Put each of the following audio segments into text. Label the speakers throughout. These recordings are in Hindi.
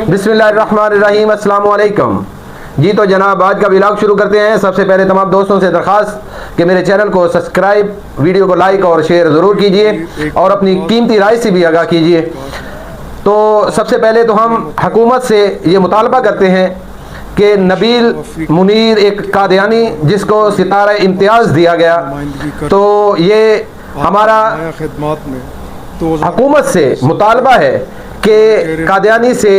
Speaker 1: बिस्मिल्लाहिर्रहमानिर्रहीम, अस्सलाम वालेकुम जी। तो जनाब, आज का व्लॉग शुरू करते हैं। सबसे पहले तमाम दोस्तों से दरख्वास्त कि मेरे चैनल को सब्सक्राइब, वीडियो को लाइक और शेयर ज़रूर कीजिए और अपनी कीमती राय से भी आगाह कीजिए। तो सबसे पहले तो हम हुकूमत से ये मुतालबा करते हैं कि नबील मुनीर एक कादियानी जिसको सितारा इम्तियाज़ दिया गया, तो ये हमारा हुकूमत से मुतालबा है कि कादियानी से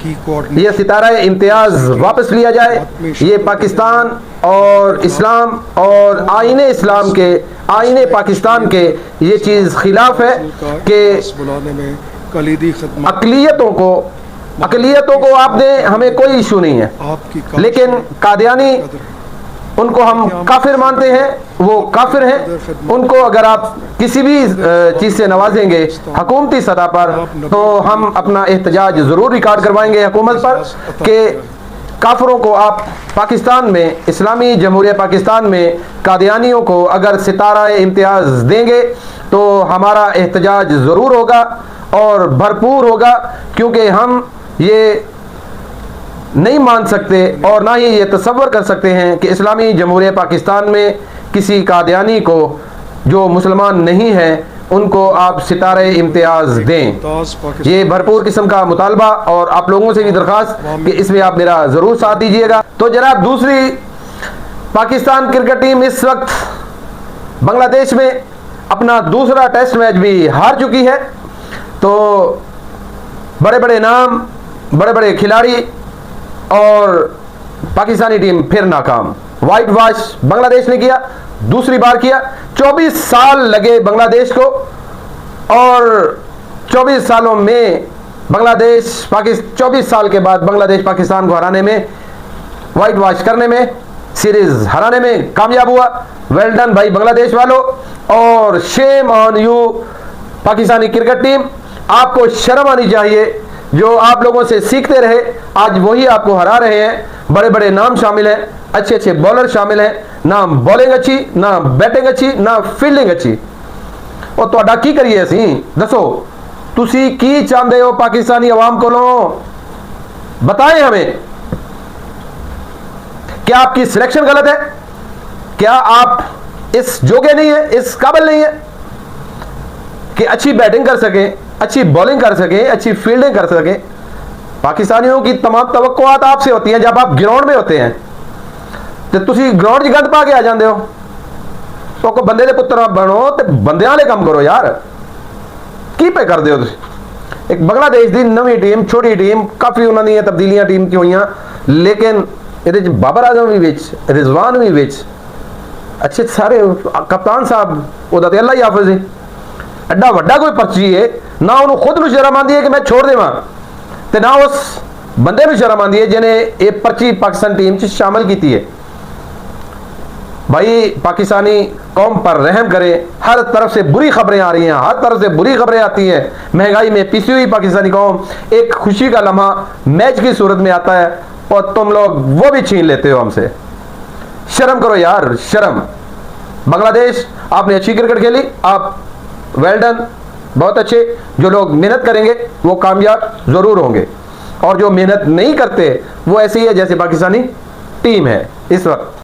Speaker 1: ये सितारा इम्तियाज़ वापस लिया जाए। ये पाकिस्तान और इस्लाम और आईने इस्लाम के, आईने पाकिस्तान के ये चीज़ खिलाफ है कि अकलियतों को आप दें, हमें कोई इशू नहीं है, लेकिन कादियानी उनको हम काफिर मानते हैं, वो काफिर हैं। उनको अगर आप किसी भी चीज़ से नवाजेंगे हुकूमती सतह पर, तो हम अपना एहतजाज ज़रूर रिकॉर्ड करवाएंगे हुकूमत पर कि काफिरों को आप पाकिस्तान में, इस्लामी जमहूरिया पाकिस्तान में कादियानियों को अगर सितारा इम्तियाज़ देंगे तो हमारा एहतजाज ज़रूर होगा और भरपूर होगा, क्योंकि हम ये नहीं मान सकते और ना ही ये तसव्वुर कर सकते हैं कि इस्लामी जमहूरिया पाकिस्तान में किसी कादियानी को जो मुसलमान नहीं है उनको आप सितारे इम्तियाज़ दें। ये भरपूर किस्म का मुतालबा और आप लोगों से भी दरख्वास्त कि इसमें आप मेरा ज़रूर साथ दीजिएगा। तो जनाब, दूसरी पाकिस्तान क्रिकेट टीम इस वक्त बांग्लादेश में अपना दूसरा टेस्ट मैच भी हार चुकी है। तो बड़े बड़े नाम, बड़े बड़े खिलाड़ी और पाकिस्तानी टीम फिर नाकाम। वाइट वॉश बांग्लादेश ने किया, दूसरी बार किया। 24 साल लगे बांग्लादेश को और 24 सालों में बांग्लादेश 24 साल के बाद बांग्लादेश पाकिस्तान को हराने में, वाइट वॉश करने में, सीरीज हराने में कामयाब हुआ। वेल डन भाई बांग्लादेश वालों, और shame on you Pakistani cricket team. आपको शर्म आनी चाहिए, जो आप लोगों से सीखते रहे आज वही आपको हरा रहे हैं। बड़े बड़े नाम शामिल हैं, अच्छे अच्छे बॉलर शामिल हैं, ना बॉलिंग अच्छी, ना बैटिंग अच्छी, ना फील्डिंग अच्छी। और ਤੁਹਾਡਾ ਕੀ ਕਰੀਏ ਅਸੀਂ ਦੱਸੋ, ਤੁਸੀਂ ਕੀ ਚਾਹੁੰਦੇ ਹੋ पाकिस्तानी अवाम को? बताएं हमें, क्या आपकी सिलेक्शन गलत है? क्या आप इस जोगे नहीं है, इस काबिल नहीं है कि अच्छी बैटिंग कर सकें, अच्छी बॉलिंग कर सकें, अच्छी फील्डिंग कर सकें? पाकिस्तानियों की तमाम तवक्कुआत आपसे होती हैं जब आप ग्राउंड में होते हैं, तो तुसी ग्राउंड की गंद पा के आ जाते हो। तो को बंदे दे पुत्र बनो तो बंदे वाले काम करो यार, की पे कर दो तुसी। एक बांग्लादेश की नवी टीम, छोटी टीम, काफ़ी उन्होंने तब्दीलियां टीम की हुई, लेकिन ये बाबर आजम भी विच, रिजवान भी विच, अच्छे सारे कप्तान साहब ओदा ते अल्लाह ही हाफिज़ है। एडा वड्डा कोई पर्ची है ना, उन्होंने खुद को शर्म आती है कि मैं छोड़ देव, तो ना उस बंदे को शर्म आती है जिन्हें ये पर्ची पाकिस्तान टीम च शामिल की है। भाई पाकिस्तानी कौम पर रहम करें। हर तरफ से बुरी खबरें आ रही हैं, हर तरफ से बुरी खबरें आती हैं। महंगाई में पिसी हुई पाकिस्तानी कौम, एक खुशी का लम्हा मैच की सूरत में आता है और तुम लोग वो भी छीन लेते हो हमसे। शर्म करो यार, शर्म। बांग्लादेश, आपने अच्छी क्रिकेट खेली, आप वेल डन, बहुत अच्छे। जो लोग मेहनत करेंगे वो कामयाब ज़रूर होंगे, और जो मेहनत नहीं करते वो ऐसे ही है जैसे पाकिस्तानी टीम है इस वक्त।